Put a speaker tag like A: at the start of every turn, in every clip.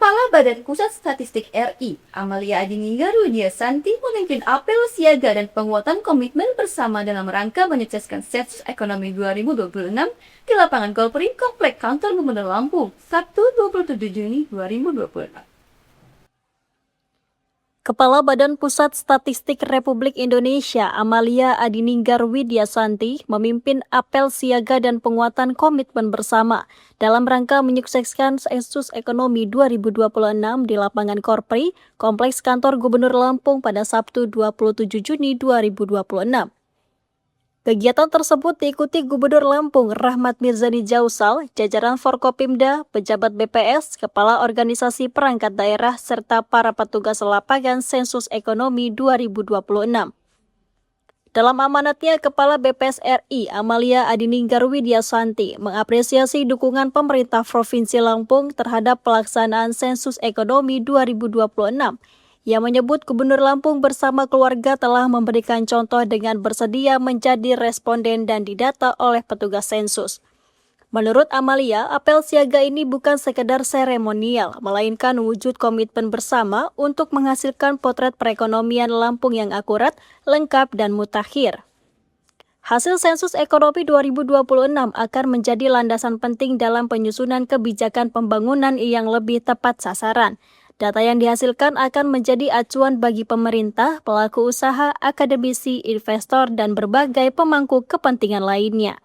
A: Kepala Badan Pusat Statistik RI, Amalia Adininggar Widiasanti memimpin apel siaga dan penguatan komitmen bersama dalam rangka menyukseskan Sensus Ekonomi 2026 di lapangan Golperi Komplek Kantor Gubernur Lampung, Sabtu 27 Juni 2026.
B: Kepala Badan Pusat Statistik Republik Indonesia, Amalia Adininggar Widiasanti, memimpin apel siaga dan penguatan komitmen bersama dalam rangka menyukseskan Sensus Ekonomi 2026 di lapangan Korpri, Kompleks Kantor Gubernur Lampung pada Sabtu 27 Juni 2026. Kegiatan tersebut diikuti Gubernur Lampung Rahmat Mirzani Jausal, jajaran Forkopimda, pejabat BPS, kepala organisasi perangkat daerah, serta para petugas lapangan Sensus Ekonomi 2026. Dalam amanatnya, Kepala BPS RI Amalia Adininggar Widiasanti mengapresiasi dukungan pemerintah Provinsi Lampung terhadap pelaksanaan Sensus Ekonomi 2026. Ia menyebut Gubernur Lampung bersama keluarga telah memberikan contoh dengan bersedia menjadi responden dan didata oleh petugas sensus. Menurut Amalia, apel siaga ini bukan sekedar seremonial, melainkan wujud komitmen bersama untuk menghasilkan potret perekonomian Lampung yang akurat, lengkap, dan mutakhir. Hasil Sensus Ekonomi 2026 akan menjadi landasan penting dalam penyusunan kebijakan pembangunan yang lebih tepat sasaran. Data yang dihasilkan akan menjadi acuan bagi pemerintah, pelaku usaha, akademisi, investor, dan berbagai pemangku kepentingan lainnya.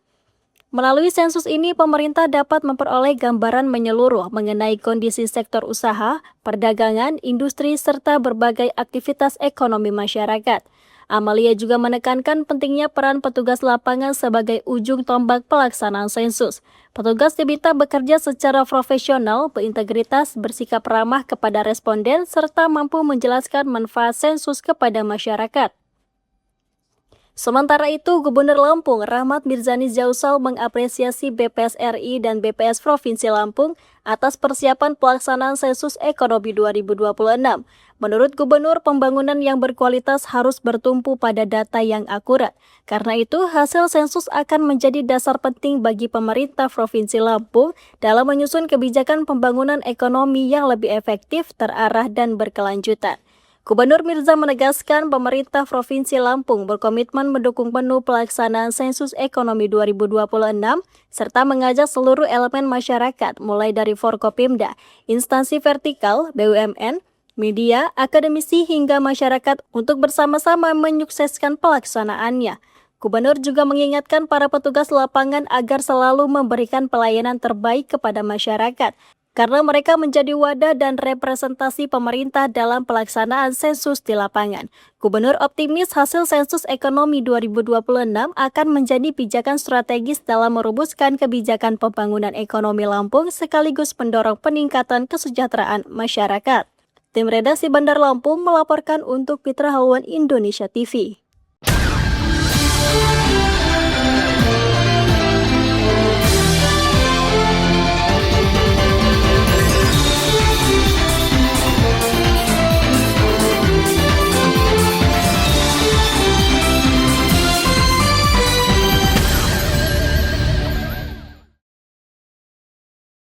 B: Melalui sensus ini, pemerintah dapat memperoleh gambaran menyeluruh mengenai kondisi sektor usaha, perdagangan, industri, serta berbagai aktivitas ekonomi masyarakat. Amalia juga menekankan pentingnya peran petugas lapangan sebagai ujung tombak pelaksanaan sensus. Petugas diminta bekerja secara profesional, berintegritas, bersikap ramah kepada responden, serta mampu menjelaskan manfaat sensus kepada masyarakat. Sementara itu, Gubernur Lampung Rahmat Mirzani Jausal mengapresiasi BPS RI dan BPS Provinsi Lampung atas persiapan pelaksanaan Sensus Ekonomi 2026. Menurut Gubernur, pembangunan yang berkualitas harus bertumpu pada data yang akurat. Karena itu, hasil sensus akan menjadi dasar penting bagi pemerintah Provinsi Lampung dalam menyusun kebijakan pembangunan ekonomi yang lebih efektif, terarah, dan berkelanjutan. Gubernur Mirza menegaskan pemerintah Provinsi Lampung berkomitmen mendukung penuh pelaksanaan Sensus Ekonomi 2026 serta mengajak seluruh elemen masyarakat mulai dari Forkopimda, instansi vertikal, BUMN, media, akademisi hingga masyarakat untuk bersama-sama menyukseskan pelaksanaannya. Gubernur juga mengingatkan para petugas lapangan agar selalu memberikan pelayanan terbaik kepada masyarakat, karena mereka menjadi wadah dan representasi pemerintah dalam pelaksanaan sensus di lapangan. Gubernur optimis hasil Sensus Ekonomi 2026 akan menjadi pijakan strategis dalam merumuskan kebijakan pembangunan ekonomi Lampung sekaligus mendorong peningkatan kesejahteraan masyarakat. Tim Redaksi Bandar Lampung melaporkan untuk Mitra Haluan Indonesia TV.